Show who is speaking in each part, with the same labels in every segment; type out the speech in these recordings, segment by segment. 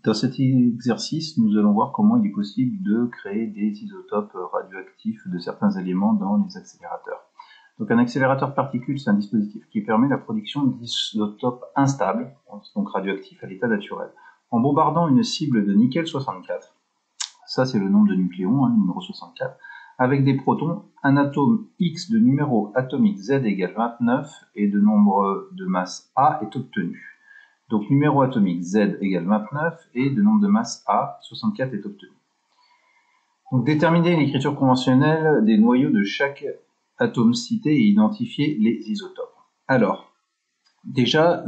Speaker 1: Dans cet exercice, nous allons voir comment il est possible de créer des isotopes radioactifs de certains éléments dans les accélérateurs. Donc un accélérateur de particules, c'est un dispositif qui permet la production d'isotopes instables, donc radioactifs à l'état naturel. En bombardant une cible de nickel 64, ça c'est le nombre de nucléons, le numéro 64, avec des protons, un atome X de numéro atomique Z égale 29 et de nombre de masse A est obtenu. Donc numéro atomique Z égale 29 et de nombre de masse A, 64 est obtenu. Donc déterminer l'écriture conventionnelle des noyaux de chaque atome cité et identifier les isotopes. Alors, déjà,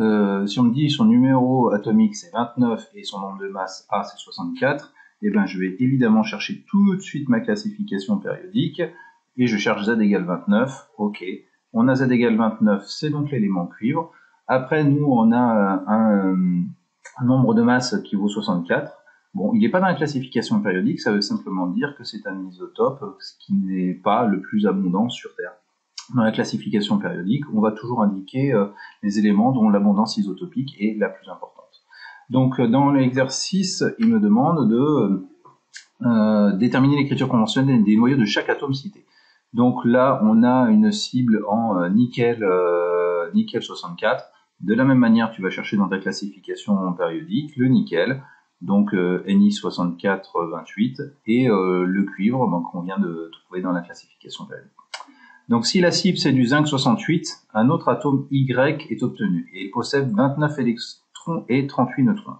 Speaker 1: si on me dit son numéro atomique c'est 29 et son nombre de masse A c'est 64, eh ben, je vais évidemment chercher tout de suite ma classification périodique et je cherche Z égale 29, ok. On a Z égale 29, c'est donc l'élément cuivre. Après, nous, on a un nombre de masse qui vaut 64. Bon, il n'est pas dans la classification périodique, ça veut simplement dire que c'est un isotope, ce qui n'est pas le plus abondant sur Terre. Dans la classification périodique, on va toujours indiquer les éléments dont l'abondance isotopique est la plus importante. Donc, dans l'exercice, il me demande de déterminer l'écriture conventionnelle des noyaux de chaque atome cité. Donc là, on a une cible en nickel 64. De la même manière, tu vas chercher dans ta classification périodique le nickel, donc Ni6428, et le cuivre qu'on vient de trouver dans la classification périodique. Donc si la cible c'est du zinc 68, un autre atome Y est obtenu, et il possède 29 électrons et 38 neutrons.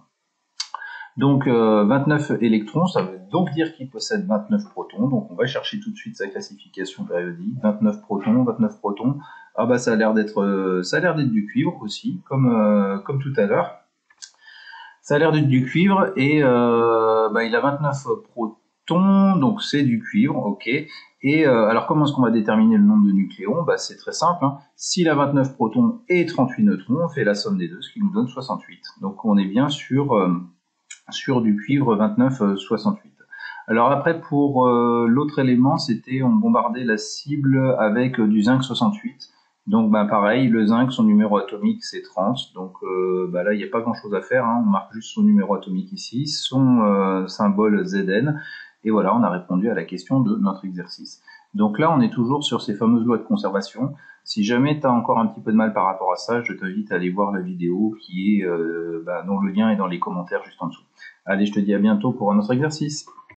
Speaker 1: Donc 29 électrons, ça veut donc dire qu'il possède 29 protons, donc on va chercher tout de suite sa classification périodique, 29 protons, ah bah ça a l'air d'être du cuivre aussi, comme tout à l'heure. Ça a l'air d'être du cuivre et il a 29 protons, donc c'est du cuivre, ok. Et alors comment est-ce qu'on va déterminer le nombre de nucléons? Bah c'est très simple, hein. S'il a 29 protons et 38 neutrons, on fait la somme des deux, ce qui nous donne 68. Donc on est bien sur du cuivre 2968. Alors après, pour l'autre élément, c'était on bombardait la cible avec du zinc 68. Donc pareil, le zinc, son numéro atomique c'est 30. Donc là, il n'y a pas grand-chose à faire, hein. On marque juste son numéro atomique ici, son symbole Zn. Et voilà, on a répondu à la question de notre exercice. Donc là, on est toujours sur ces fameuses lois de conservation. Si jamais tu as encore un petit peu de mal par rapport à ça, je t'invite à aller voir la vidéo qui est dont le lien est dans les commentaires juste en dessous. Allez, je te dis à bientôt pour un autre exercice.